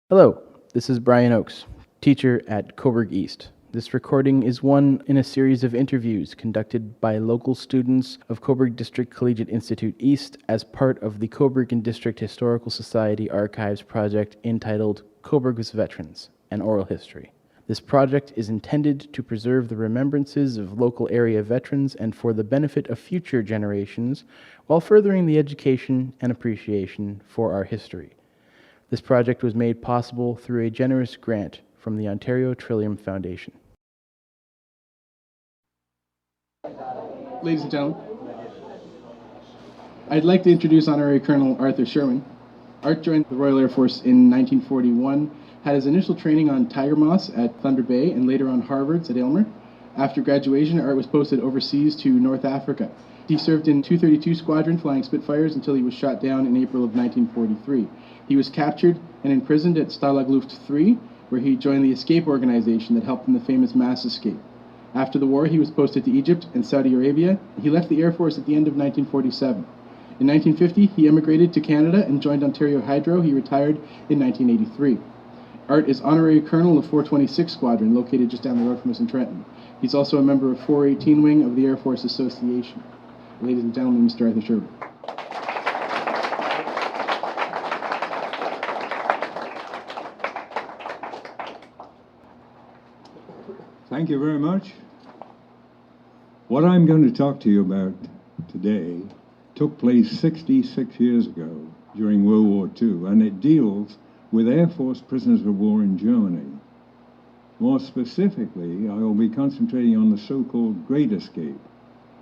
Hello, this is Brian Oakes, teacher at Coburg East. This recording is one in a series of interviews conducted by local students of Coburg District Collegiate Institute East as part of the Coburg and District Historical Society Archives project entitled Coburg's Veterans, an Oral History. This project is intended to preserve the remembrances of local area veterans and for the benefit of future generations while furthering the education and appreciation for our history. This project was made possible through a generous grant from the Ontario Trillium Foundation. Ladies and gentlemen, I'd like to introduce Honorary Colonel Arthur Sherwin. Art joined the Royal Air Force in 1941, had his initial training on Tiger Moss at Thunder Bay and later on Harvard's at Aylmer. After graduation, Art was posted overseas to North Africa. He served in 232 Squadron flying Spitfires until he was shot down in April of 1943. He was captured and imprisoned at Stalag Luft III, where he joined the escape organization that helped in the famous mass escape. After the war, he was posted to Egypt and Saudi Arabia. He left the Air Force at the end of 1947. In 1950, he emigrated to Canada and joined Ontario Hydro. He retired in 1983. Art is Honorary Colonel of 426 Squadron, located just down the road from us in Trenton. He's also a member of 418 Wing of the Air Force Association. Ladies and gentlemen, Mr. Arthur Sherwin. Thank you very much. What I'm going to talk to you about today took place 66 years ago during World War II, and it deals with Air Force prisoners of war in Germany. More specifically, I will be concentrating on the so-called Great Escape,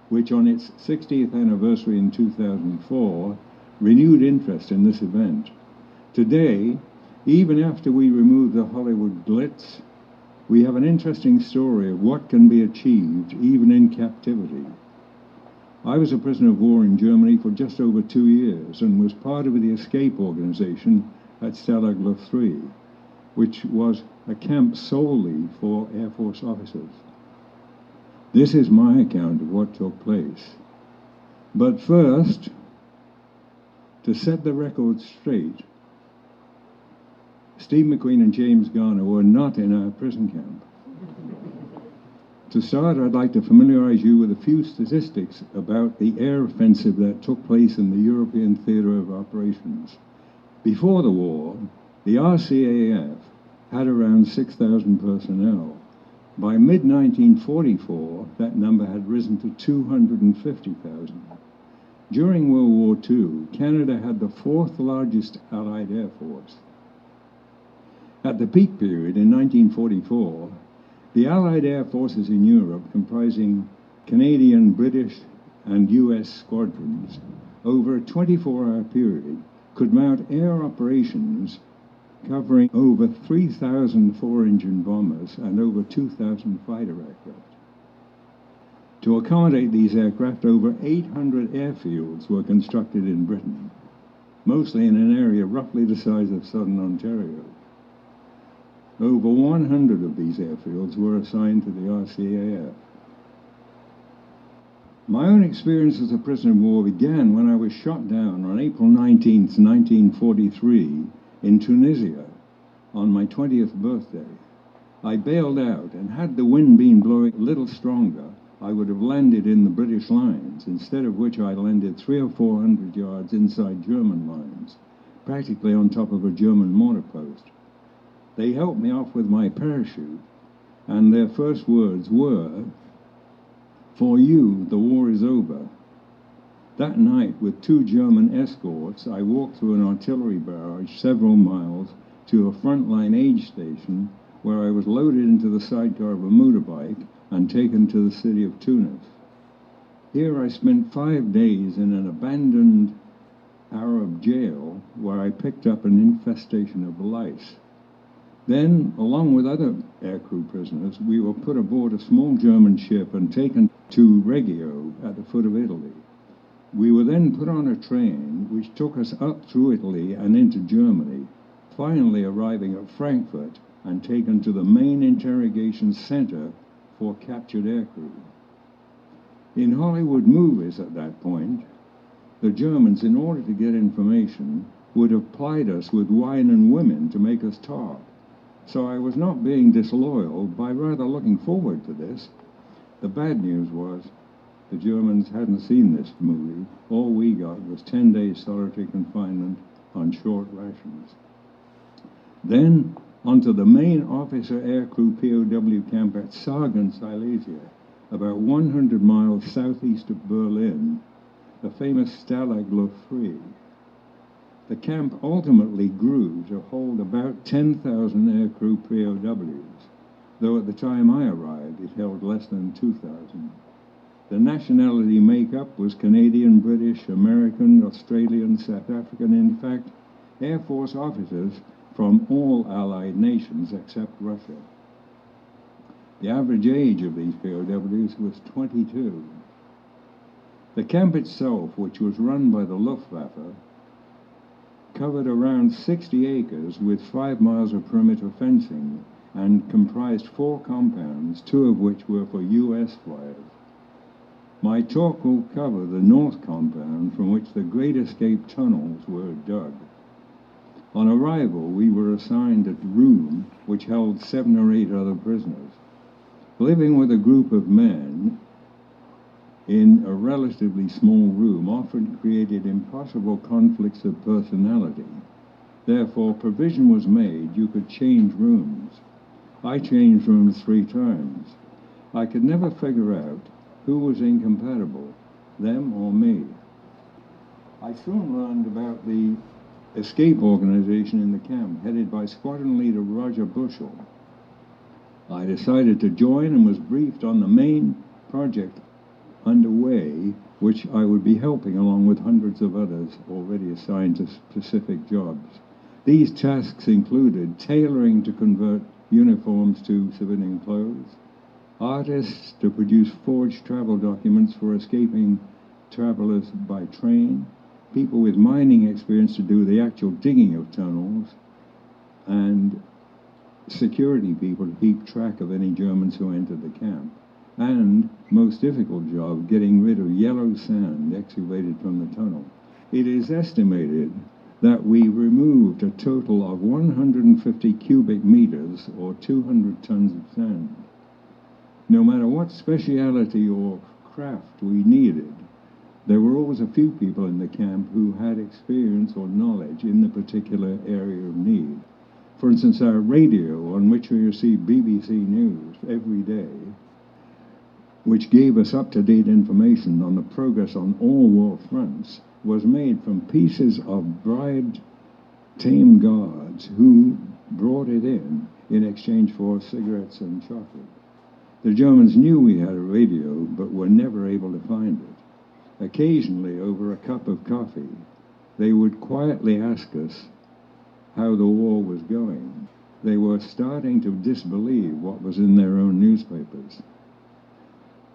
which on its 60th anniversary in 2004 renewed interest in this event. Today, even after we remove the Hollywood glitz, we have an interesting story of what can be achieved even in captivity. I was a prisoner of war in Germany for just over 2 years and was part of the escape organization at Stalag Luft III, which was a camp solely for Air Force officers. This is my account of what took place. But first, to set the record straight, Steve McQueen and James Garner were not in our prison camp. To start, I'd like to familiarize you with a few statistics about the air offensive that took place in the European theater of operations. Before the war, the RCAF had around 6,000 personnel. By mid-1944, that number had risen to 250,000. During World War II, Canada had the fourth largest Allied Air Force. At the peak period in 1944, the Allied Air Forces in Europe, comprising Canadian, British, and US squadrons, over a 24-hour period, could mount air operations covering over 3,000 four-engine bombers and over 2,000 fighter aircraft. To accommodate these aircraft, over 800 airfields were constructed in Britain, mostly in an area roughly the size of southern Ontario. Over 100 of these airfields were assigned to the RCAF. My own experience as a prisoner of war began when I was shot down on April 19, 1943, in Tunisia on my 20th birthday. I bailed out, and had the wind been blowing a little stronger, I would have landed in the British lines, instead of which I landed 300 or 400 yards inside German lines, practically on top of a German mortar post. They helped me off with my parachute, and their first words were, "For you, the war is over." That night, with 2 German escorts, I walked through an artillery barrage several miles to a frontline aid station where I was loaded into the sidecar of a motorbike and taken to the city of Tunis. Here I spent 5 days in an abandoned Arab jail where I picked up an infestation of lice. Then, along with other aircrew prisoners, we were put aboard a small German ship and taken to Reggio at the foot of Italy. We were then put on a train which took us up through Italy and into Germany, finally arriving at Frankfurt and taken to the main interrogation center for captured aircrew. In Hollywood movies at that point, the Germans, in order to get information, would have plied us with wine and women to make us talk. So I was not being disloyal by rather looking forward to this. The bad news was the Germans hadn't seen this movie. All we got was 10 days solitary confinement on short rations. Then onto the main officer aircrew POW camp at Sargen, Silesia, about 100 miles southeast of Berlin, the famous Stalag Luft 3. The camp ultimately grew to hold about 10,000 aircrew POWs, though at the time I arrived it held less than 2,000. The nationality makeup was Canadian, British, American, Australian, South African, in fact, Air Force officers from all Allied nations except Russia. The average age of these POWs was 22. The camp itself, which was run by the Luftwaffe, covered around 60 acres with 5 miles of perimeter fencing and comprised 4 compounds, 2 of which were for U.S. flyers. My talk will cover the North Compound, from which the Great Escape tunnels were dug. On arrival, we were assigned a room which held 7 or 8 other prisoners. Living with a group of men in a relatively small room often created impossible conflicts of personality. Therefore, provision was made you could change rooms. I changed rooms 3 times. I could never figure out who was incompatible, them or me. I soon learned about the escape organization in the camp, headed by squadron leader Roger Bushell. I decided to join and was briefed on the main project underway, which I would be helping along with hundreds of others already assigned to specific jobs. These tasks included tailoring to convert uniforms to civilian clothes, artists to produce forged travel documents for escaping travelers by train, people with mining experience to do the actual digging of tunnels, and security people to keep track of any Germans who entered the camp. And, most difficult job, getting rid of yellow sand excavated from the tunnel. It is estimated that we removed a total of 150 cubic meters, or 200 tons of sand. No matter what speciality or craft we needed, there were always a few people in the camp who had experience or knowledge in the particular area of need. For instance, our radio, on which we receive BBC News every day, which gave us up-to-date information on the progress on all war fronts, was made from pieces of bribed tame guards who brought it in exchange for cigarettes and chocolate. The Germans knew we had a radio, but were never able to find it. Occasionally, over a cup of coffee, they would quietly ask us how the war was going. They were starting to disbelieve what was in their own newspapers.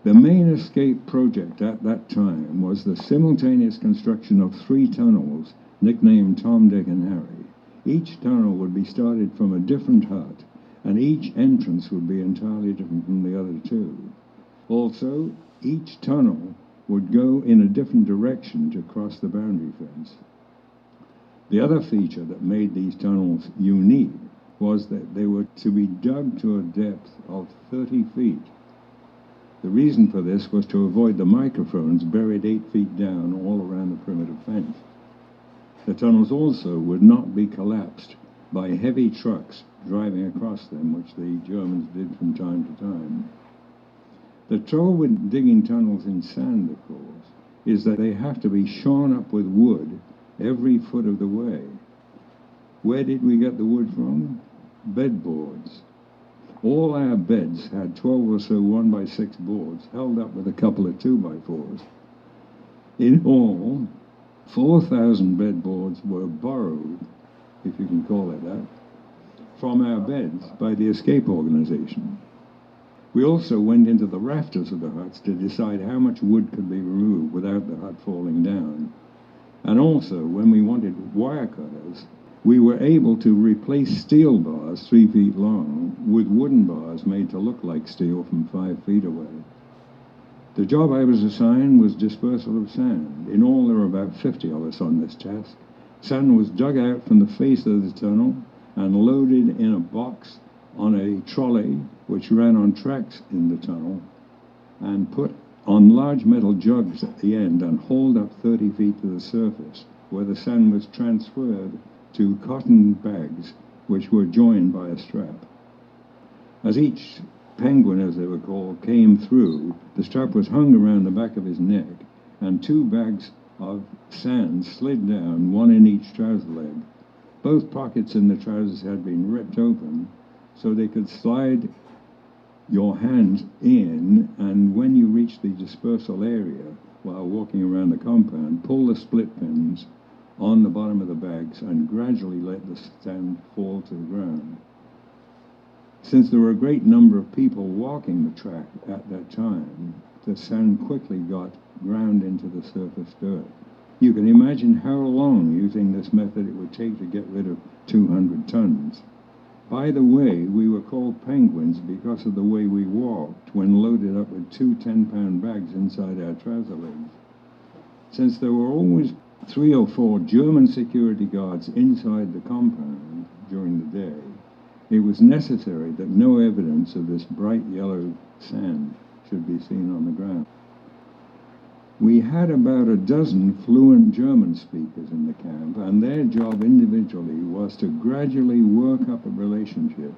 The main escape project at that time was the simultaneous construction of 3 tunnels nicknamed Tom, Dick, and Harry. Each tunnel would be started from a different hut, and each entrance would be entirely different from the other 2. Also, each tunnel would go in a different direction to cross the boundary fence. The other feature that made these tunnels unique was that they were to be dug to a depth of 30 feet. The reason for this was to avoid the microphones buried 8 feet down all around the perimeter fence. The tunnels also would not be collapsed by heavy trucks driving across them, which the Germans did from time to time. The trouble with digging tunnels in sand, of course, is that they have to be shorn up with wood every foot of the way. Where did we get the wood from? Bed boards. All our beds had 12 or so 1x6 boards held up with a couple of 2x4s. In all, 4,000 bed boards were borrowed, if you can call it that, from our beds by the escape organization. We also went into the rafters of the huts to decide how much wood could be removed without the hut falling down. And also, when we wanted wire cutters, we were able to replace steel bars 3 feet long with wooden bars made to look like steel from 5 feet away. The job I was assigned was dispersal of sand. In all, there were about 50 of us on this task, Sand was dug out from the face of the tunnel and loaded in a box on a trolley which ran on tracks in the tunnel and put on large metal jugs at the end and hauled up 30 feet to the surface, where the sand was transferred to cotton bags which were joined by a strap. As each penguin, as they were called, came through, the strap was hung around the back of his neck, and 2 bags of sand slid down, one in each trouser leg. Both pockets in the trousers had been ripped open so they could slide your hand in, and when you reach the dispersal area while walking around the compound, pull the split pins on the bottom of the bags and gradually let the sand fall to the ground. Since there were a great number of people walking the track at that time, the sand quickly got ground into the surface dirt. You can imagine how long, using this method, it would take to get rid of 200 tons. By the way, we were called penguins because of the way we walked when loaded up with 2 10-pound bags inside our trouser legs. Since there were always 3 or 4 German security guards inside the compound during the day, it was necessary that no evidence of this bright yellow sand should be seen on the ground. We had about a dozen fluent German speakers in the camp, and their job individually was to gradually work up a relationship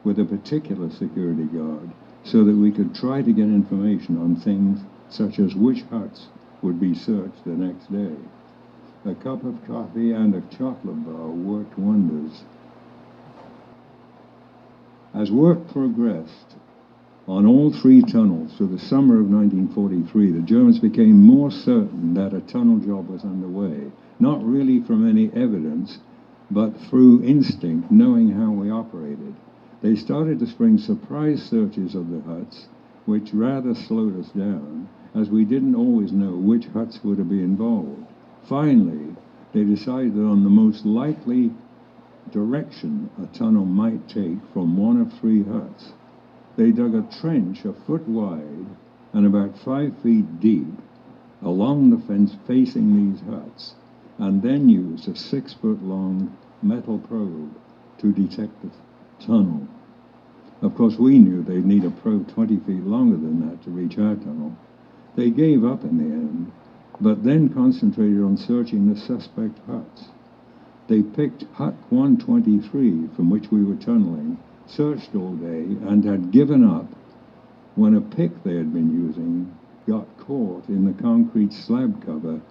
with a particular security guard so that we could try to get information on things such as which huts would be searched the next day. A cup of coffee and a chocolate bar worked wonders. As work progressed on all 3 tunnels through the summer of 1943, the Germans became more certain that a tunnel job was underway, not really from any evidence, but through instinct, knowing how we operated. They started to spring surprise searches of the huts, which rather slowed us down, as we didn't always know which huts were to be involved. Finally, they decided on the most likely direction a tunnel might take from one of 3 huts. They dug a trench a foot wide and about 5 feet deep along the fence facing these huts, and then used a 6-foot-long metal probe to detect the tunnel. Of course, we knew they'd need a probe 20 feet longer than that to reach our tunnel. They gave up in the end, but then concentrated on searching the suspect huts. They picked Hut 123, from which we were tunneling, searched all day, and had given up when a pick they had been using got caught in the concrete slab cover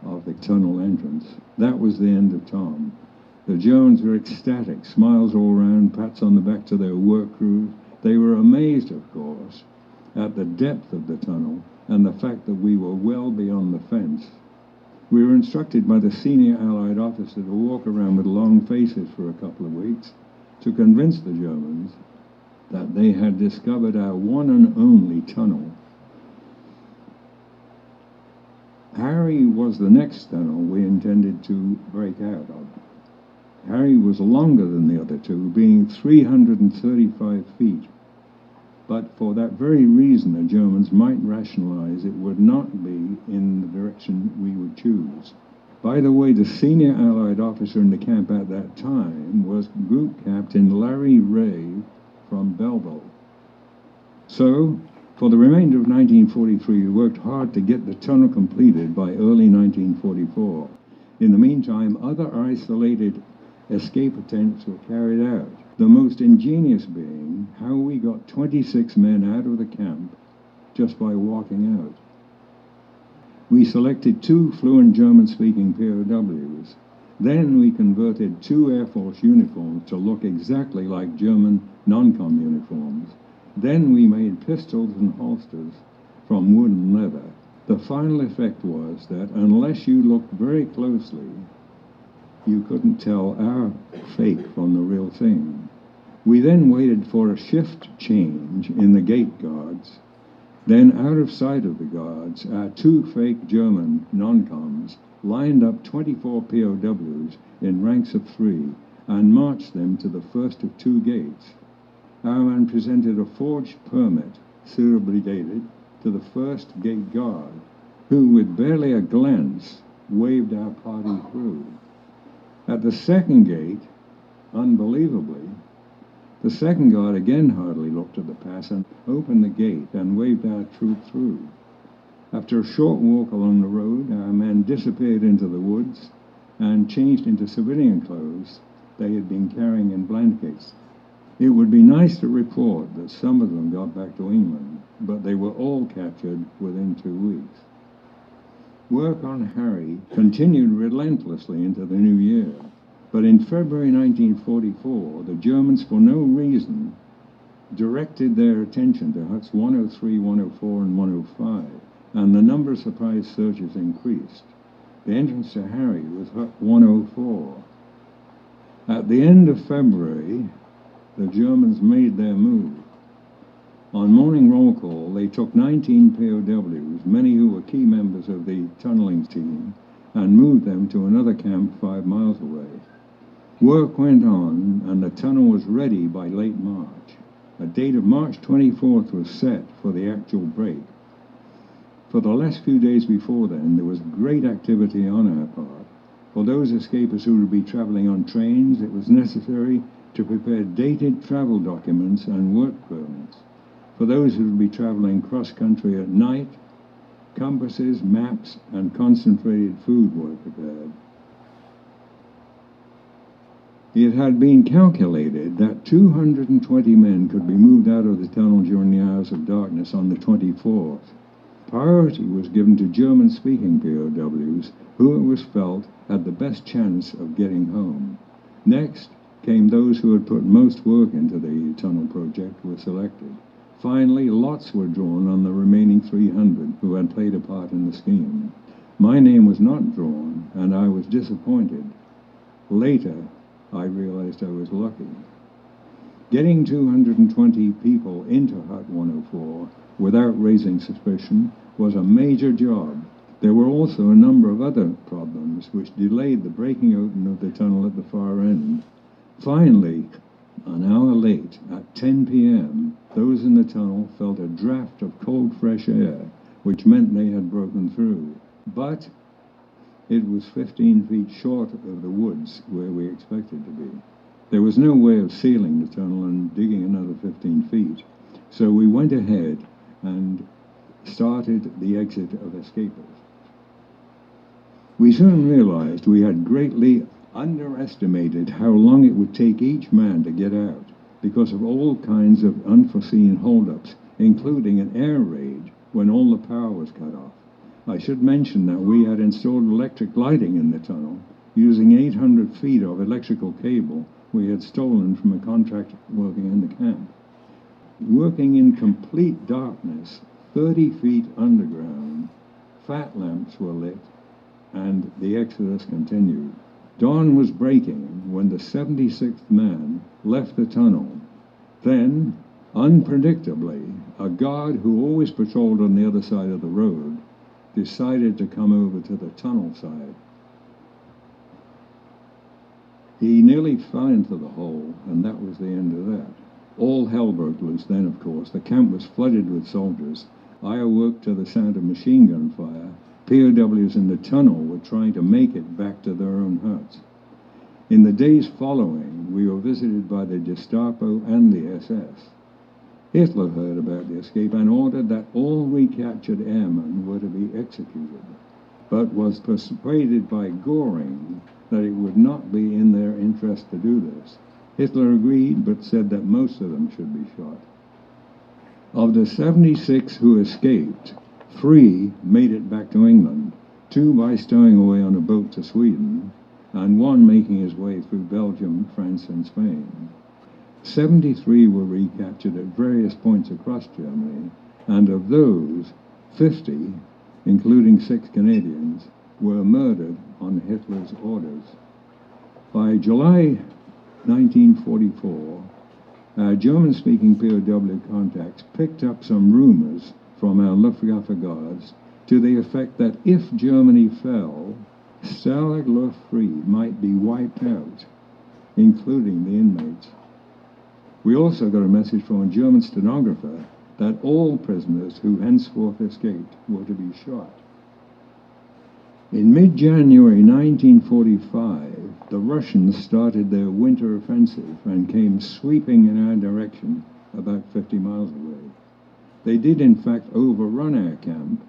of the tunnel entrance. That was the end of Tom. The Germans were ecstatic, smiles all around, pats on the back to their work crews. They were amazed, of course, at the depth of the tunnel and the fact that we were well beyond the fence. We were instructed by the senior Allied officer to walk around with long faces for a couple of weeks to convince the Germans that they had discovered our one and only tunnel. Harry was the next tunnel we intended to break out of. Harry was longer than the other 2, being 335 feet. But for that very reason, the Germans might rationalize it would not be in the direction we would choose. By the way, the senior Allied officer in the camp at that time was Group Captain Larry Ray from Belleville. So, for the remainder of 1943, we worked hard to get the tunnel completed by early 1944. In the meantime, other isolated escape attempts were carried out, the most ingenious being how we got 26 men out of the camp just by walking out. We selected 2 fluent German-speaking POWs. Then we converted 2 Air Force uniforms to look exactly like German non-com uniforms. Then we made pistols and holsters from wood and leather. The final effect was that unless you looked very closely, you couldn't tell our fake from the real thing. We then waited for a shift change in the gate guards. Then, out of sight of the guards, our 2 fake German non-coms lined up 24 POWs in ranks of 3 and marched them to the first of 2 gates. Our man presented a forged permit, suitably dated, to the first gate guard, who, with barely a glance, waved our party through. At the second gate, unbelievably, the second guard again hardly looked at the pass and opened the gate and waved our troop through. After a short walk along the road, our men disappeared into the woods and changed into civilian clothes they had been carrying in blankets. It would be nice to report that some of them got back to England, but they were all captured within 2 weeks. Work on Harry continued relentlessly into the new year, but in February 1944, the Germans, for no reason, directed their attention to huts 103, 104, and 105, and the number of surprise searches increased. The entrance to Harry was hut 104. At the end of February, the Germans made their move. On morning roll call, they took 19 POWs, many who were key members of the tunneling team, and moved them to another camp 5 miles away. Work went on, and the tunnel was ready by late March. A date of March 24th was set for the actual break. For the last few days before then, there was great activity on our part. For those escapers who would be traveling on trains, it was necessary to prepare dated travel documents and work permits. For those who would be traveling cross-country at night, compasses, maps, and concentrated food were prepared. It had been calculated that 220 men could be moved out of the tunnel during the hours of darkness on the 24th. Priority was given to German-speaking POWs, who it was felt had the best chance of getting home. Next came those who had put most work into the tunnel project were selected. Finally, lots were drawn on the remaining 300 who had played a part in the scheme. My name was not drawn, and I was disappointed. Later, I realized I was lucky. Getting 220 people into Hut 104 without raising suspicion was a major job. There were also a number of other problems which delayed the breaking open of the tunnel at the far end. Finally, an hour late, at 10 p.m., those in the tunnel felt a draft of cold, fresh air, which meant they had broken through. But it was 15 feet short of the woods where we expected to be. There was no way of sealing the tunnel and digging another 15 feet, so we went ahead and started the exit of escapers. We soon realized we had greatly underestimated how long it would take each man to get out because of all kinds of unforeseen holdups, including an air raid when all the power was cut off. I should mention that we had installed electric lighting in the tunnel using 800 feet of electrical cable we had stolen from a contractor working in the camp. Working in complete darkness, 30 feet underground, fat lamps were lit, and the exodus continued. Dawn was breaking when the 76th man left the tunnel. Then, unpredictably, a guard who always patrolled on the other side of the road decided to come over to the tunnel side. He nearly fell into the hole, and that was the end of that. All hell broke loose then, of course. The camp was flooded with soldiers. I awoke to the sound of machine gun fire. POWs in the tunnel were trying to make it back to their own huts. In the days following, we were visited by the Gestapo and the SS. Hitler heard about the escape and ordered that all recaptured airmen were to be executed, but was persuaded by Göring that it would not be in their interest to do this. Hitler agreed, but said that most of them should be shot. Of the 76 who escaped, 3 made it back to England, 2 by stowing away on a boat to Sweden, and 1 making his way through Belgium, France, and Spain. 73 were recaptured at various points across Germany, and of those, 50, including 6 Canadians, were murdered on Hitler's orders. By July 1944, our German-speaking POW contacts picked up some rumors from our Luftwaffe guards to the effect that if Germany fell, Stalag Luft Fried might be wiped out, including the inmates. We also got a message from a German stenographer that all prisoners who henceforth escaped were to be shot. In mid-January 1945, the Russians started their winter offensive and came sweeping in our direction about 50 miles away. They did in fact overrun our camp,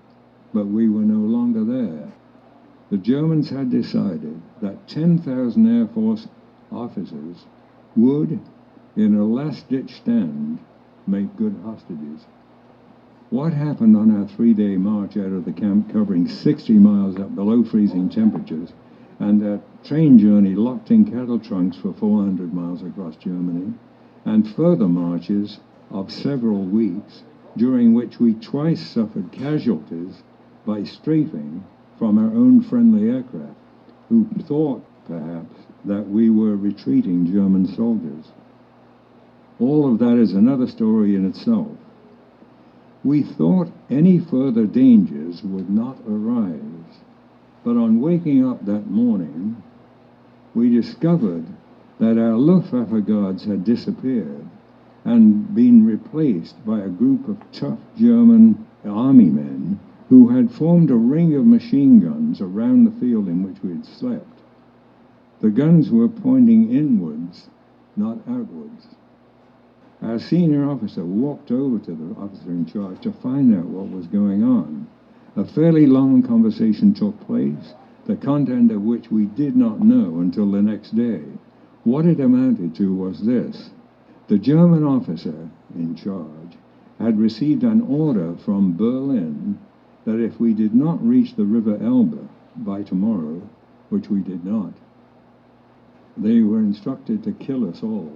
but we were no longer there. The Germans had decided that 10,000 Air Force officers would, in a last-ditch stand, make good hostages. What happened on our 3-day march out of the camp, covering 60 miles at below freezing temperatures, and a train journey locked in cattle trunks for 400 miles across Germany, and further marches of several weeks, during which we twice suffered casualties by strafing from our own friendly aircraft, who thought, perhaps, that we were retreating German soldiers. All of that is another story in itself. We thought any further dangers would not arise, but on waking up that morning, we discovered that our Luftwaffe guards had disappeared and been replaced by a group of tough German army men who had formed a ring of machine guns around the field in which we had slept. The guns were pointing inwards, not outwards. Our senior officer walked over to the officer in charge to find out what was going on. A fairly long conversation took place, the content of which we did not know until the next day. What it amounted to was this: the German officer in charge had received an order from Berlin that if we did not reach the River Elbe by tomorrow, which we did not, they were instructed to kill us all.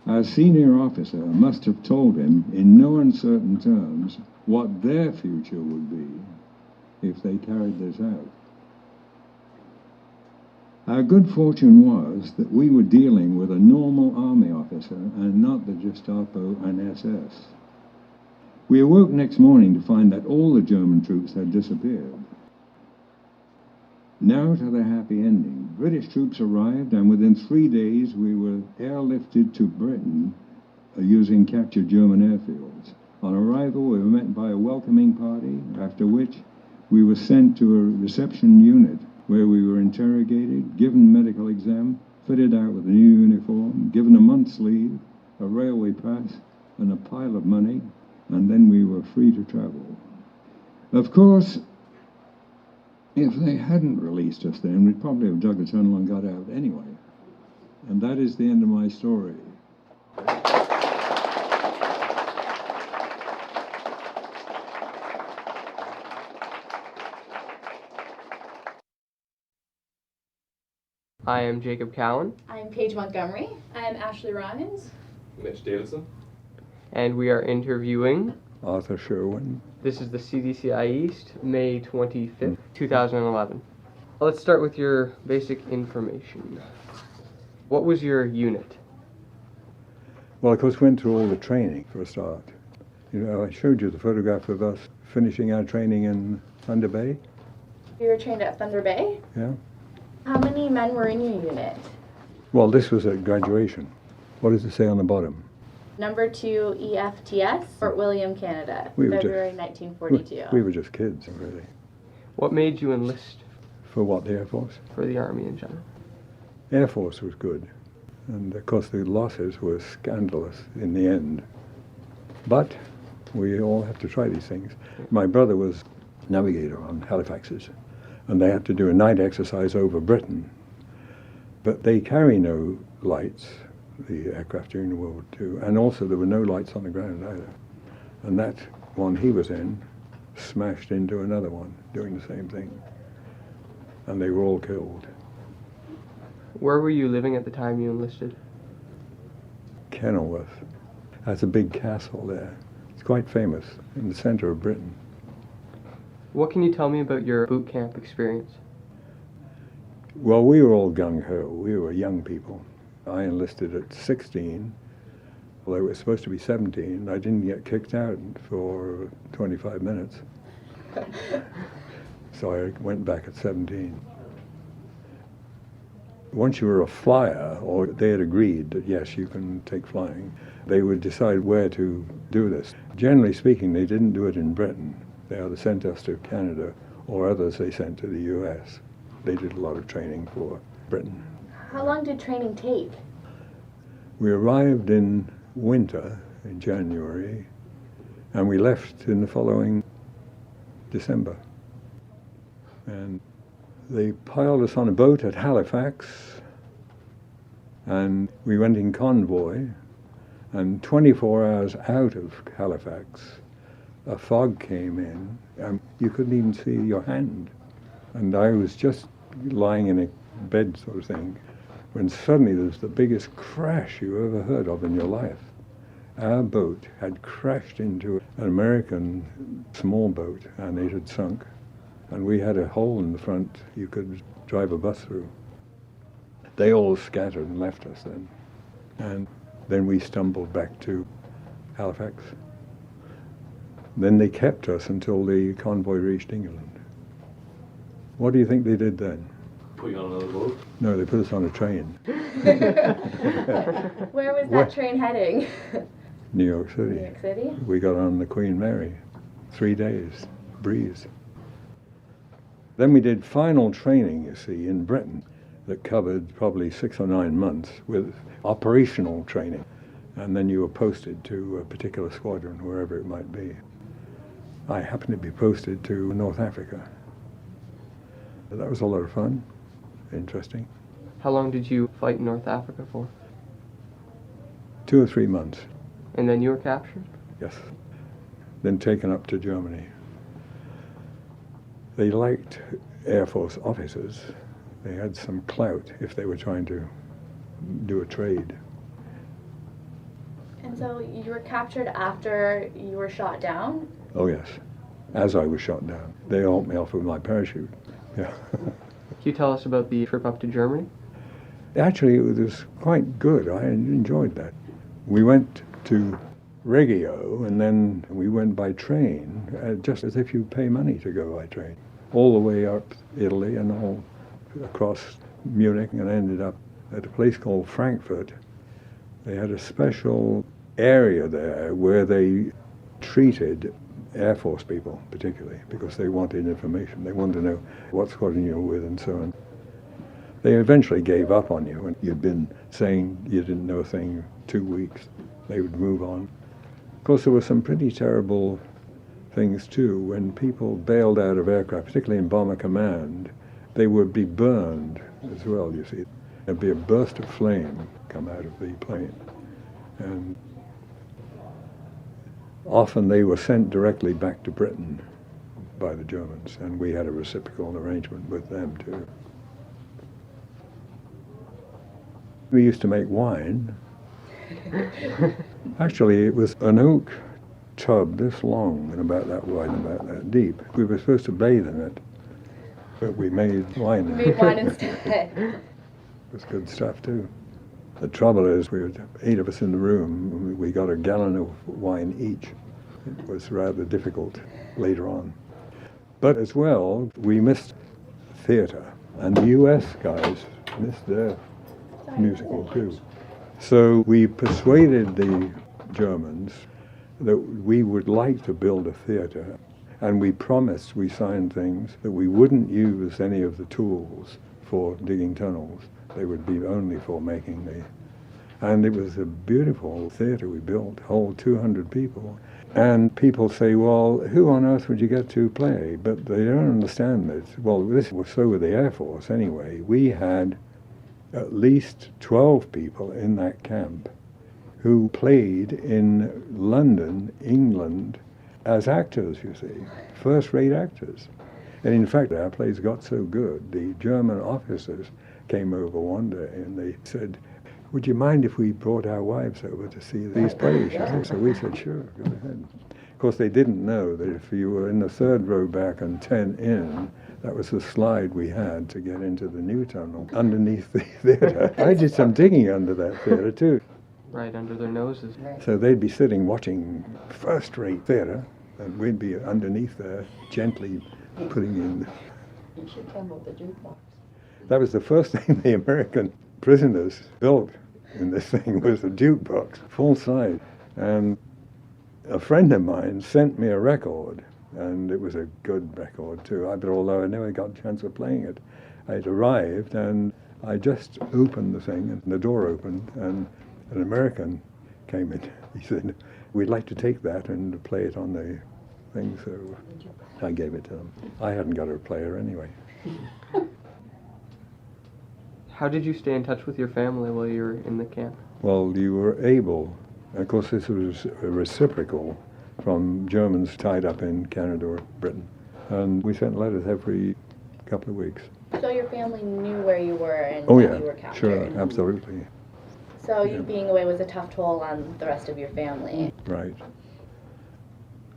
Our senior officer must have told him in no uncertain terms what their future would be if they carried this out. Our good fortune was that we were dealing with a normal army officer and not the Gestapo and SS. We awoke next morning to find that all the German troops had disappeared. Now to the happy ending. British troops arrived, and within 3 days we were airlifted to Britain using captured German airfields. On arrival, we were met by a welcoming party, after which we were sent to a reception unit where we were interrogated, given medical exam, fitted out with a new uniform, given a month's leave, a railway pass, and a pile of money, and then we were free to travel. Of course, if they hadn't released us then, we'd probably have dug a tunnel and got out anyway. And that is the end of my story. I am Jacob Cowan. I'm Paige Montgomery. I'm Ashley Rhines. Mitch Davidson. And we are interviewing. Arthur Sherwin. This is the CDCI East, May 25th, 2011. Let's start with your basic information. What was your unit? Well, of course, we went through all the training for a start. You know, I showed you the photograph of us finishing our training in Thunder Bay. You were trained at Thunder Bay? Yeah. How many men were in your unit? Well, this was at graduation. What does it say on the bottom? Number 2 EFTS, Fort William, Canada, We were February 1942. We were just kids, really. What made you enlist For what, the Air Force? for the Army in general? Air Force was good. And, of course, the losses were scandalous in the end. But we all have to try these things. My brother was navigator on Halifax's, and they had to do a night exercise over Britain. But they carry no lights, the aircraft during World War II, and also there were no lights on the ground either. And that one he was in smashed into another one doing the same thing. And they were all killed. Where were you living at the time you enlisted? Kenilworth. That's a big castle there. It's quite famous, in the center of Britain. What can you tell me about your boot camp experience? Well, we were all gung-ho. We were young people. I enlisted at 16, although it was supposed to be 17. I didn't get kicked out for 25 minutes. So I went back at 17. Once you were a flyer, or they had agreed that yes, you can take flying, they would decide where to do this. Generally speaking, they didn't do it in Britain. They either sent us to Canada, or others they sent to the US. They did a lot of training for Britain. How long did training take? We arrived in winter, in January, and we left in the following December. And they piled us on a boat at Halifax, and we went in convoy, and 24 hours out of Halifax, a fog came in, and you couldn't even see your hand. And I was just lying in a bed sort of thing, when suddenly there was the biggest crash you ever heard of in your life. Our boat had crashed into an American small boat, and it had sunk. And we had a hole in the front you could drive a bus through. They all scattered and left us then. And then we stumbled back to Halifax. Then they kept us until the convoy reached England. What do you think they did then? Put you on another boat? No, they put us on a train. Where was that train heading? New York City. New York City? We got on the Queen Mary. 3 days, breeze. Then we did final training, you see, in Britain that covered probably 6 or 9 months with operational training. And then you were posted to a particular squadron, wherever it might be. I happened to be posted to North Africa. That was a lot of fun, interesting. How long did you fight in North Africa for? 2 or 3 months, And then you were captured? yes. Then taken up to Germany. They liked Air Force officers. They had some clout if they were trying to do a trade. And so you were captured after you were shot down? Oh yes, as I was shot down. They helped me off with my parachute. Yeah. Can you tell us about the trip up to Germany? Actually, it was quite good. I enjoyed that. We went to Reggio, and then we went by train, just as if you pay money to go by train, all the way up Italy and all across Munich, and ended up at a place called Frankfurt. They had a special area there where they treated Air Force people, particularly, because they wanted information. They wanted to know what squadron you were with and so on. They eventually gave up on you, and you'd been saying you didn't know a thing 2 weeks. They would move on. Of course, there were some pretty terrible things, too. When people bailed out of aircraft, particularly in Bomber Command, they would be burned as well, you see. There'd be a burst of flame come out of the plane. And often they were sent directly back to Britain by the Germans, and we had a reciprocal arrangement with them, too. We used to make wine. Actually, it was an oak tub this long and about that wide and about that deep. We were supposed to bathe in it, but we made wine in it. Made wine instead. It was good stuff, too. The trouble is, we were 8 of us in the room. We got a gallon of wine each. It was rather difficult later on. But as well, we missed theater, and the US guys missed their musical too. So we persuaded the Germans that we would like to build a theater, and we promised, we signed things, that we wouldn't use any of the tools for digging tunnels. They would be only for making the... And it was a beautiful theater we built, hold 200 people. And people say, well, who on earth would you get to play? But they don't understand that. Well, this was so with the Air Force anyway. We had at least 12 people in that camp who played in London, England, as actors, you see, first-rate actors. And in fact, our plays got so good, the German officers came over one day and they said, would you mind if we brought our wives over to see these plays? So we said, sure, go ahead. Of course, they didn't know that if you were in the 3rd row back and 10 in, that was the slide we had to get into the new tunnel underneath the theater. I did some digging under that theater, too. Right under their noses. So they'd be sitting watching first-rate theater, and we'd be underneath there, gently putting in. You should come with the jukebox. That was the first thing the American prisoners built in this thing was a jukebox, full size. And a friend of mine sent me a record, and it was a good record too. But although I never got a chance of playing it, I'd arrived, and I just opened the thing, and the door opened, and an American came in. He said, "We'd like to take that and play it on the thing," so I gave it to him. I hadn't got a player anyway. How did you stay in touch with your family while you were in the camp? Well, you were able, of course this was reciprocal from Germans tied up in Canada or Britain, and we sent letters every couple of weeks. So your family knew where you were and Oh that yeah, you were captured? sure, absolutely. So you being away was a tough toll on the rest of your family? Right.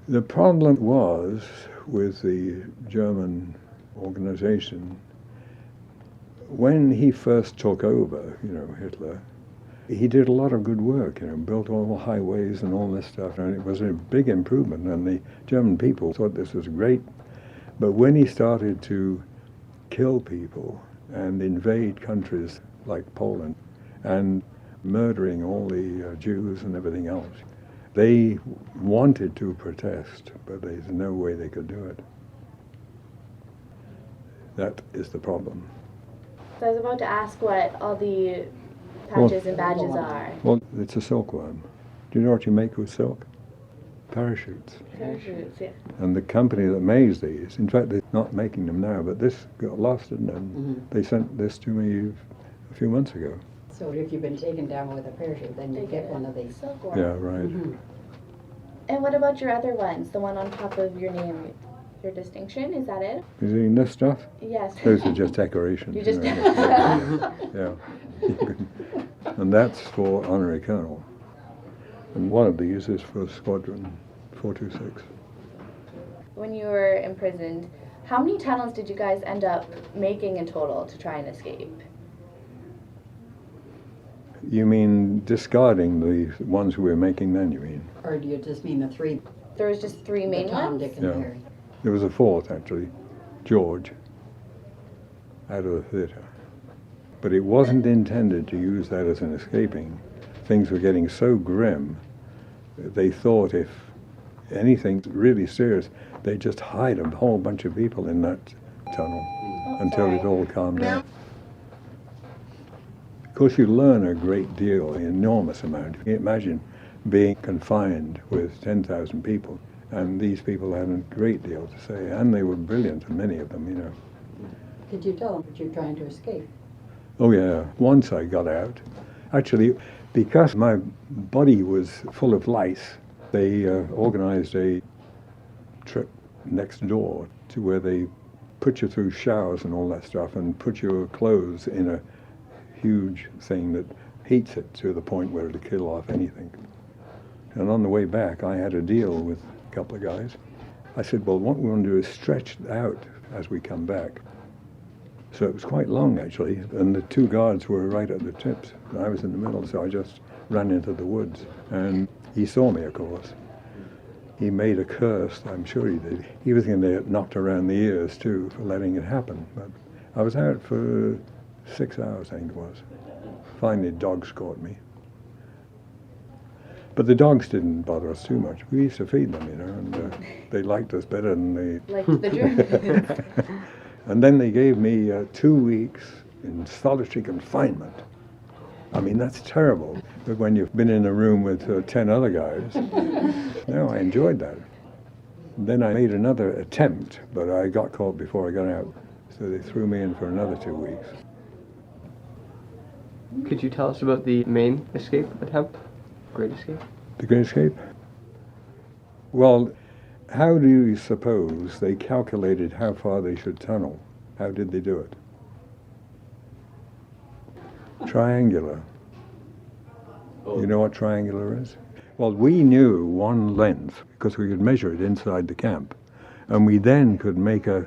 The problem was with the German organization, when he first took over, Hitler, he did a lot of good work, built all the highways and all this stuff, and it was a big improvement, and the German people thought this was great. But when he started to kill people and invade countries like Poland and murdering all the Jews and everything else, they wanted to protest, but there's no way they could do it. That is the problem. So I was about to ask what all the patches and badges are. Well, it's a silkworm. Do you know what you make with silk? Parachutes. Parachutes, yeah. And the company that makes these, in fact, they're not making them now, but this got lost, and they sent this to me a few months ago. So if you've been taken down with a parachute, then you get one of these. Silkworm. Yeah, right. And what about your other ones? The one on top of your name, your distinction, is that it? You seen this stuff? Yes. Those are just decorations. You just. Yeah. And that's for honorary colonel. And one of these is for Squadron 426. When you were imprisoned, how many tunnels did you guys end up making in total to try and escape? You mean discarding the ones we were making then, you mean? Or do you just mean the three? There was just three main Tom, ones? Dick, and Yeah. Harry. There was a fourth, actually, George, out of the theatre. But it wasn't intended to use that as an escaping. Things were getting so grim, they thought if anything really serious, they'd just hide a whole bunch of people in that tunnel until it all calmed down. Of course, you learn a great deal, an enormous amount. You can imagine being confined with 10,000 people, and these people had a great deal to say, and they were brilliant, many of them, Did you tell them that you're trying to escape? Oh yeah, once I got out. Actually, because my body was full of lice, they organized a trip next door to where they put you through showers and all that stuff and put your clothes in a huge thing that heats it to the point where it'll kill off anything. And on the way back, I had a deal with a couple of guys. I said, well, what we want to do is stretch it out as we come back. So it was quite long, actually, and the two guards were right at the tips. I was in the middle, so I just ran into the woods. And he saw me, of course. He made a curse, I'm sure he did. He was going to get knocked around the ears, too, for letting it happen. But I was out for 6 hours, I think it was. Finally, dogs caught me. But the dogs didn't bother us too much. We used to feed them, and they liked us better than they... Like the Germans. And then they gave me 2 weeks in solitary confinement. I mean, that's terrible. But when you've been in a room with 10 other guys, no, I enjoyed that. Then I made another attempt, but I got caught before I got out. So they threw me in for another 2 weeks. Could you tell us about the main escape attempt? Great escape? The Great Escape? Well, how do you suppose they calculated how far they should tunnel? How did they do it? Triangular. You know what triangular is? Well, we knew one length because we could measure it inside the camp. And we then could make a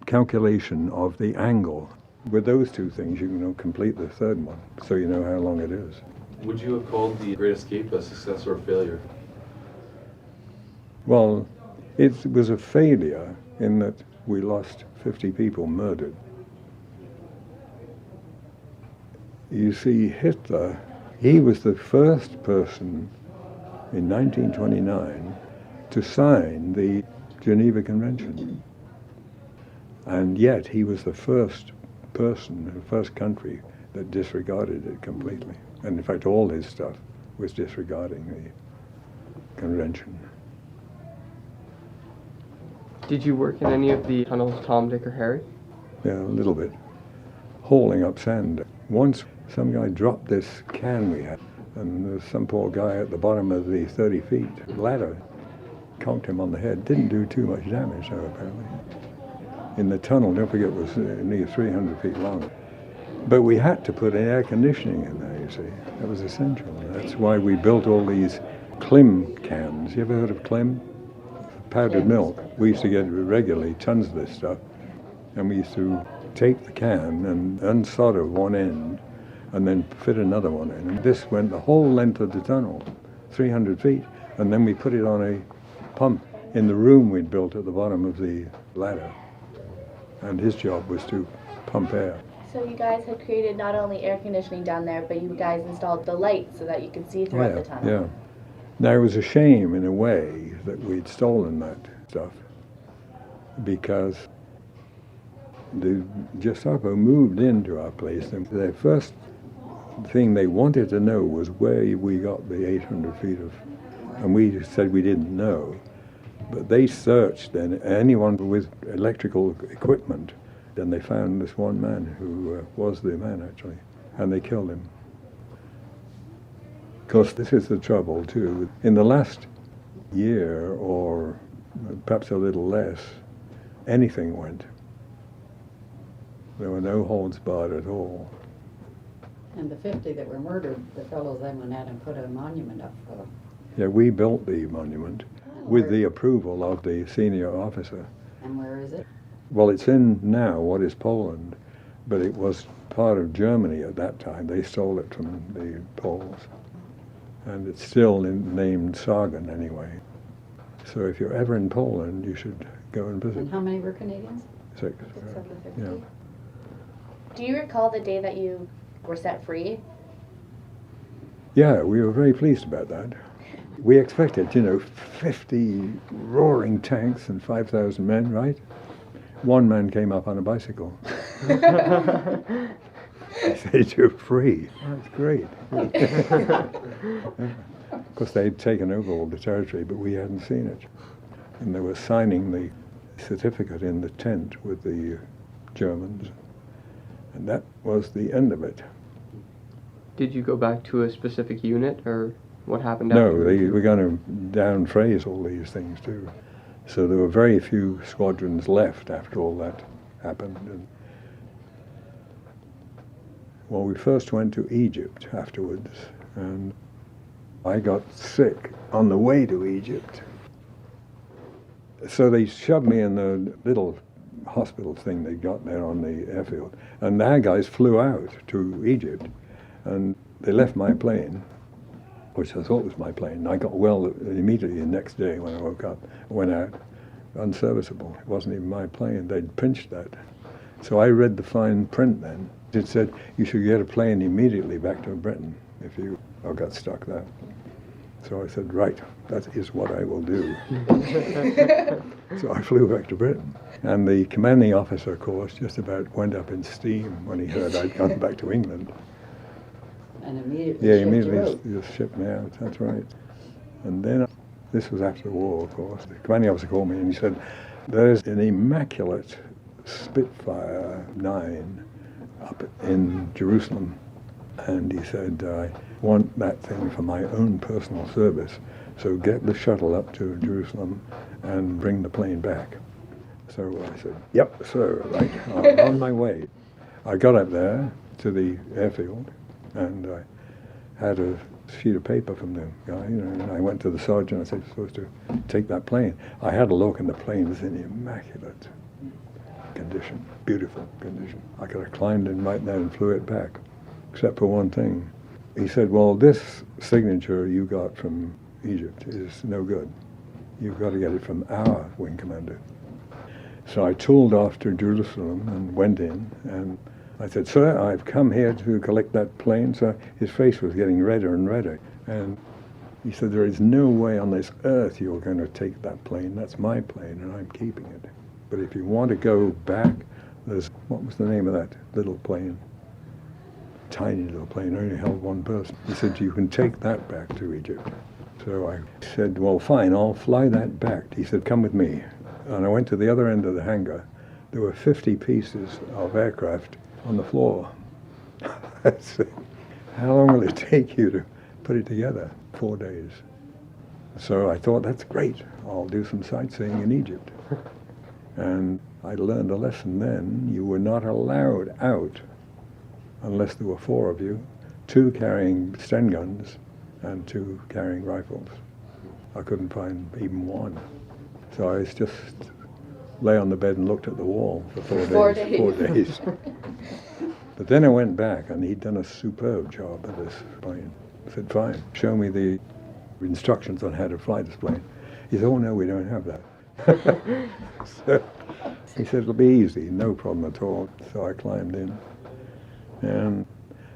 calculation of the angle. With those two things, you can complete the third one, so you know how long it is. Would you have called the Great Escape a success or a failure? Well, it was a failure in that we lost 50 people murdered. You see, Hitler, he was the first person in 1929 to sign the Geneva Convention. And yet he was the first person, the first country that disregarded it completely. And in fact, all his stuff was disregarding the convention. Did you work in any of the tunnels, Tom, Dick, or Harry? Yeah, a little bit. Hauling up sand. Once some guy dropped this can we had, and there was some poor guy at the bottom of the 30 feet ladder, conked him on the head. Didn't do too much damage, though, apparently. In the tunnel, don't forget, it was nearly 300 feet long. But we had to put air conditioning in there, you see. That was essential. That's why we built all these Klim cans. You ever heard of Klim? Powdered milk. We used to get regularly tons of this stuff. And we used to take the can and unsolder one end and then fit another one in. And this went the whole length of the tunnel, 300 feet. And then we put it on a pump in the room we'd built at the bottom of the ladder. And his job was to pump air. So you guys had created not only air conditioning down there, but you guys installed the lights so that you could see throughout the tunnel. Yeah. Now, it was a shame, in a way, that we'd stolen that stuff, because the Gestapo moved into our place, and their first thing they wanted to know was where we got the 800 feet of, and we said we didn't know. But they searched, and anyone with electrical equipment, and they found this one man who was the man, actually, and they killed him. Of course, this is the trouble, too. In the last year, or perhaps a little less, anything went. There were no holds barred at all. And the 50 that were murdered, the fellows then went out and put a monument up for them. Yeah, we built the monument with the approval of the senior officer. And where is it? Well, it's in now what is Poland, but it was part of Germany at that time. They stole it from the Poles. And it's still named Sargon anyway. So if you're ever in Poland, you should go and visit. And how many were Canadians? 6. 6 of the 50. Yeah. Do you recall the day that you were set free? Yeah, we were very pleased about that. We expected, 50 roaring tanks and 5,000 men, right? One man came up on a bicycle. He said, "You're free." That's great. Of course, they'd taken over all the territory, but we hadn't seen it. And they were signing the certificate in the tent with the Germans. And that was the end of it. Did you go back to a specific unit, or what happened No, after? they were going to downphrase all these things, too. So there were very few squadrons left after all that happened. And well, we first went to Egypt afterwards, and I got sick on the way to Egypt. So they shoved me in the little hospital thing they got there on the airfield, and our guys flew out to Egypt, and they left my plane, which I thought was my plane. I got well immediately the next day when I woke up, went out, unserviceable. It wasn't even my plane. They'd pinched that. So I read the fine print then. It said you should get a plane immediately back to Britain if you got stuck there. So I said, right, that is what I will do. So I flew back to Britain. And the commanding officer, of course, just about went up in steam when he heard I'd gone back to England. And immediately Yeah, shipped immediately you out. just shipped me out, that's right. And then, this was after the war, of course, the commanding officer called me and he said, there's an immaculate Spitfire 9 up in Jerusalem. And he said, I want that thing for my own personal service, so get the shuttle up to Jerusalem and bring the plane back. So I said, yep, sir, right, I'm on my way. I got up there to the airfield, and I had a sheet of paper from the guy, and I went to the sergeant. I said, "You're supposed to take that plane." I had a look, and the plane was in immaculate condition, beautiful condition. I could have climbed in right there and flew it back, except for one thing. He said, "Well, this signature you got from Egypt is no good. You've got to get it from our wing commander." So I tooled off to Jerusalem and went in, and I said, "Sir, I've come here to collect that plane." So his face was getting redder and redder. And he said, "There is no way on this earth you're going to take that plane. That's my plane, and I'm keeping it. But if you want to go back, there's," what was the name of that little plane? tiny little plane, only held one person. He said, you can take that back to Egypt. So I said, well, fine, I'll fly that back. He said, come with me. And I went to the other end of the hangar. There were 50 pieces of aircraft on the floor. I said, how long will it take you to put it together? 4 days. So I thought, that's great. I'll do some sightseeing in Egypt. And I learned a lesson then. You were not allowed out unless there were 4 of you, 2 carrying Sten guns and 2 carrying rifles. I couldn't find even one. So I was just lay on the bed and looked at the wall for 4 days. 4 days. But then I went back, and he'd done a superb job at this plane. I said, fine, show me the instructions on how to fly this plane. He said, oh no, we don't have that. So he said, it'll be easy, no problem at all. So I climbed in. And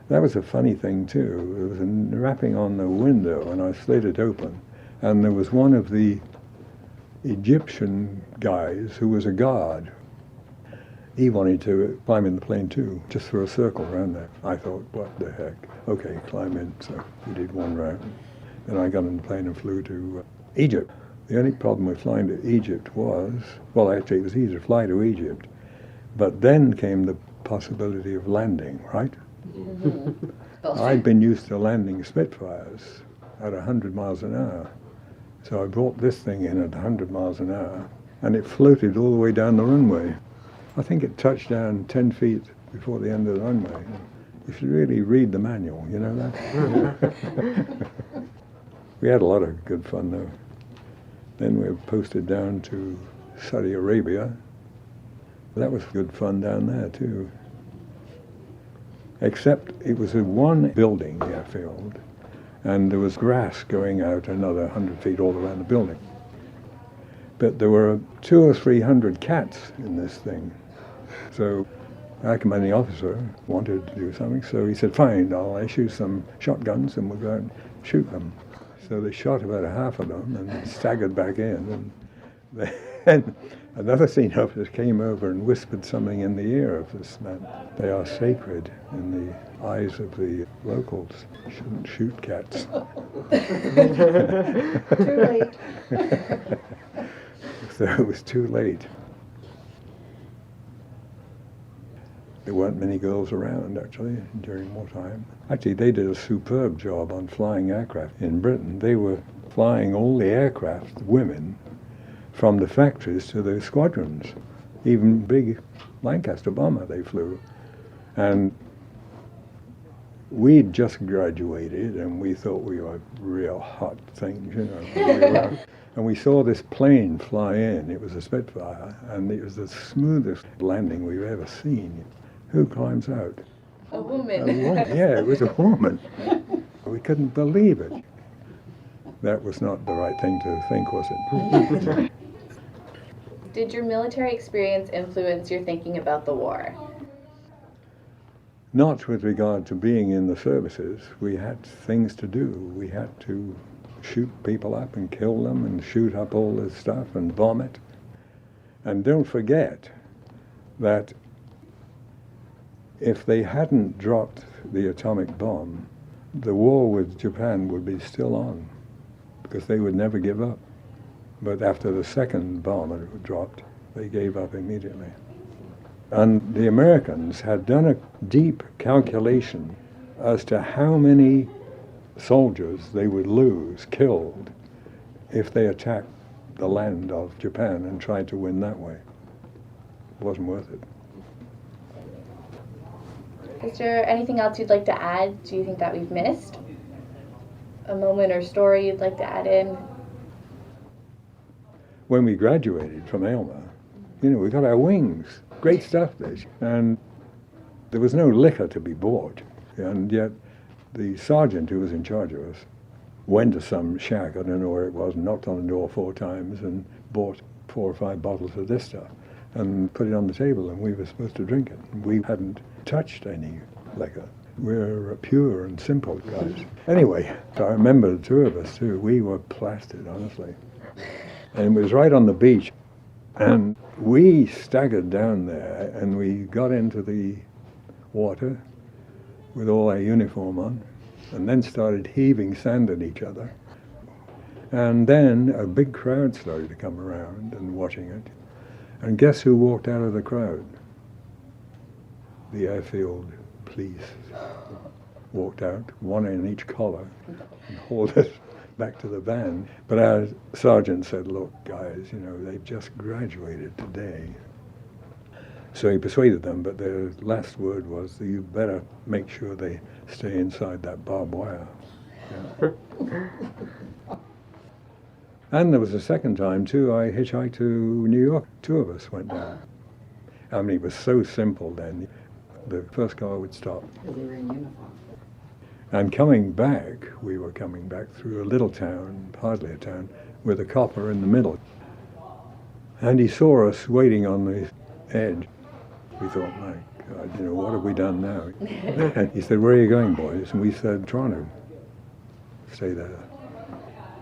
that was a funny thing too. There was a rapping on the window, and I slid it open. And there was one of the Egyptian guys who was a guard. He wanted to climb in the plane too, just for a circle around there. I thought, what the heck? Okay, climb in. So we did 1 round. Then I got in the plane and flew to Egypt. The only problem with flying to Egypt was, well, actually it was easy to fly to Egypt, but then came the possibility of landing, right? Mm-hmm. I'd been used to landing Spitfires at 100 miles an hour. So I brought this thing in at 100 miles an hour, and it floated all the way down the runway. I think it touched down 10 feet before the end of the runway. You should really read the manual, you know that? We had a lot of good fun, though. Then we were posted down to Saudi Arabia. That was good fun down there, too. Except it was a one building airfield, and there was grass going out another 100 feet all around the building. But there were 200 or 300 cats in this thing. So our commanding officer wanted to do something, so he said, fine, I'll issue some shotguns and we'll go out and shoot them. So they shot about a half of them and staggered back in. And then another senior officer came over and whispered something in the ear of this man. They are sacred in the eyes of the locals. You shouldn't shoot cats. Too late. So it was too late. There weren't many girls around, actually, during wartime. Actually, they did a superb job on flying aircraft in Britain. They were flying all the aircraft, women, from the factories to the squadrons. Even big Lancaster bomber they flew. And we'd just graduated, and we thought we were real hot things, you know. And we saw this plane fly in. It was a Spitfire, and it was the smoothest landing we've ever seen. Who climbs out? A woman. A woman. Yeah, it was a woman. We couldn't believe it. That was not the right thing to think, was it? Did your military experience influence your thinking about the war? Not with regard to being in the services. We had things to do. We had to shoot people up and kill them and shoot up all this stuff and bomb it. And don't forget that if they hadn't dropped the atomic bomb, the war with Japan would be still on, because they would never give up. But after the second bomb had dropped, they gave up immediately. And the Americans had done a deep calculation as to how many soldiers they would lose, killed, if they attacked the land of Japan and tried to win that way. It wasn't worth it. Is there anything else you'd like to add? Do you think that we've missed? A moment or story you'd like to add in? When we graduated from Aylmer, you know, we got our wings. Great stuff, this. And there was no liquor to be bought. And yet the sergeant who was in charge of us went to some shack, I don't know where it was, knocked on the door 4 times and bought 4 or 5 bottles of this stuff and put it on the table, and we were supposed to drink it. We hadn't touched any liquor. We're pure and simple guys. Anyway, I remember the 2 of us too. We were plastered, honestly. And it was right on the beach. And we staggered down there and we got into the water with all our uniform on, and then started heaving sand at each other. And then a big crowd started to come around and watching it. And guess who walked out of the crowd? The airfield police walked out, one in each collar, and hauled us back to the van. But our sergeant said, look, guys, you know, they've just graduated today. So he persuaded them, but their last word was, you better make sure they stay inside that barbed wire. Yeah. And there was a second time, too, I hitchhiked to New York. Two of us went down. I mean, it was so simple then. The first car would stop. Because they were in uniform. And coming back, we were coming back through a little town, hardly a town, with a copper in the middle. And he saw us waiting on the edge. We thought, my God, you know, what have we done now? And he said, where are you going, boys? And we said, Toronto. Stay there.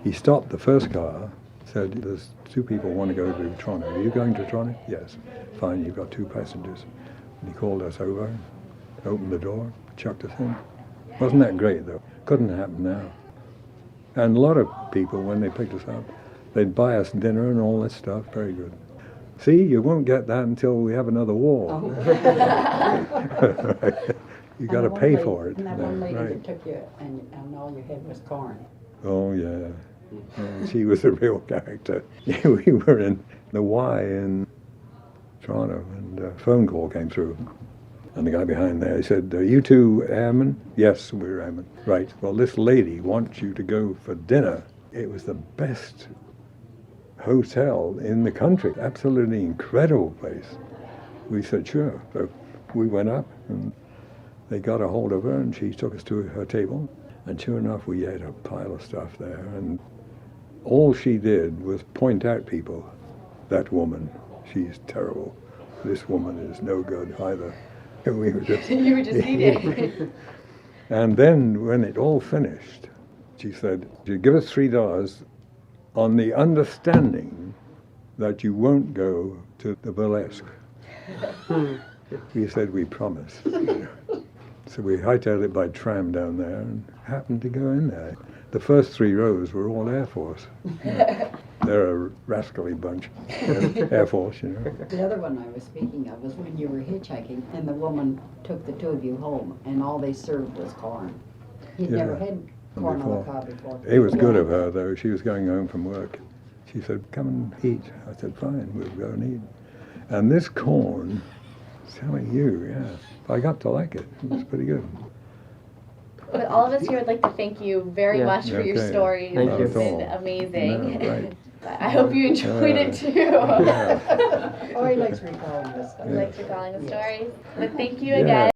He stopped the first car, said, there's two people who want to go to Toronto. Are you going to Toronto? Yes. Fine, you've got two passengers. And he called us over, opened the door, chucked us in. Wasn't that great, though? Couldn't happen now. And a lot of people, when they picked us up, they'd buy us dinner and all this stuff. Very good. See, you won't get that until we have another war. Oh. Right. You got to pay for it. And that one lady Right. that took you and all you had was corn. Oh, yeah. Yeah, she was a real character. We were in the Y in Toronto, and a phone call came through. And the guy behind there, he said, are you two airmen? Yes, we're airmen. Right, well, this lady wants you to go for dinner. It was the best hotel in the country. Absolutely incredible place. We said, sure. So we went up, and they got a hold of her, and she took us to her table. And sure enough, we ate a pile of stuff there. And all she did was point out people. That woman, she's terrible. This woman is no good either. And we were just... You were just eating. And then when it all finished, she said, you give us $3 on the understanding that you won't go to the burlesque. We said we promise. So we hightailed it by tram down there and happened to go in there. The first 3 rows were all Air Force. They're a rascally bunch. Air Force, you know. The other one I was speaking of was when you were hitchhiking and the woman took the two of you home and all they served was corn. He'd Yeah. never had corn on the cob before. It was good of her, though. She was going home from work. She said, come and eat. I said, fine, we'll go and eat. And this corn, telling you, yeah, I got to like it. It was pretty good. But all of us here would like to thank you very Yeah. much for your Okay. stories. Thank It's you. been amazing. No, right. I hope you enjoyed it too. Yeah. Oh, he likes recalling this stuff. I liked recalling the Yes. stories. But thank you Yeah. again.